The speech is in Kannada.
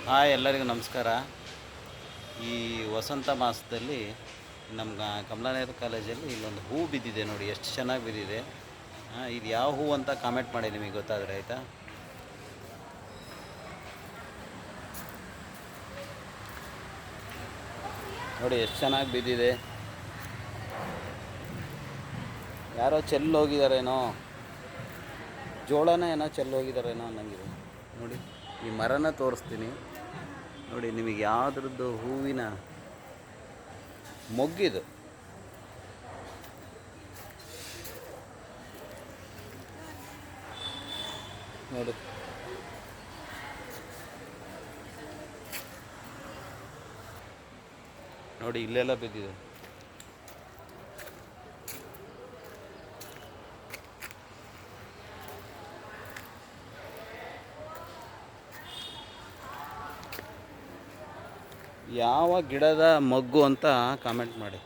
ಹಾಯ್, ಎಲ್ಲರಿಗೂ ನಮಸ್ಕಾರ. ಈ ವಸಂತ ಮಾಸದಲ್ಲಿ ನಮ್ಮ ಕಮಲಾನೇರ ಕಾಲೇಜಲ್ಲಿ ಇಲ್ಲೊಂದು ಹೂ ಬಿದ್ದಿದೆ ನೋಡಿ, ಎಷ್ಟು ಚೆನ್ನಾಗಿ ಬಿದ್ದಿದೆ. ಇದು ಯಾವ ಹೂ ಅಂತ ಕಾಮೆಂಟ್ ಮಾಡಿ ನಿಮಗೆ ಗೊತ್ತಾದರೆ, ಆಯಿತಾ? ನೋಡಿ ಎಷ್ಟು ಚೆನ್ನಾಗಿ ಬಿದ್ದಿದೆ. ಯಾರೋ ಚೆಲ್ಲೋಗಿದ್ದಾರೇನೋ, ಜೋಳನ ಏನೋ ಚೆಲ್ಲೋಗಿದ್ದಾರೇನೋ ಅನ್ನಂಗಿದೆ. ನೋಡಿ, ಈ ಮರನ ತೋರಿಸ್ತೀನಿ ನೋಡಿ ನಿಮಗೆ. ಯಾವುದ್ರದ್ದು ಹೂವಿನ ಮೊಗ್ಗಿದು ನೋಡಿ. ನೋಡಿ ಇಲ್ಲೆಲ್ಲ ಬಿದ್ದಿದೆ. ಯಾವ ಗಿಡದ ಮೊಗ್ಗು ಅಂತ ಕಾಮೆಂಟ್ ಮಾಡಿ.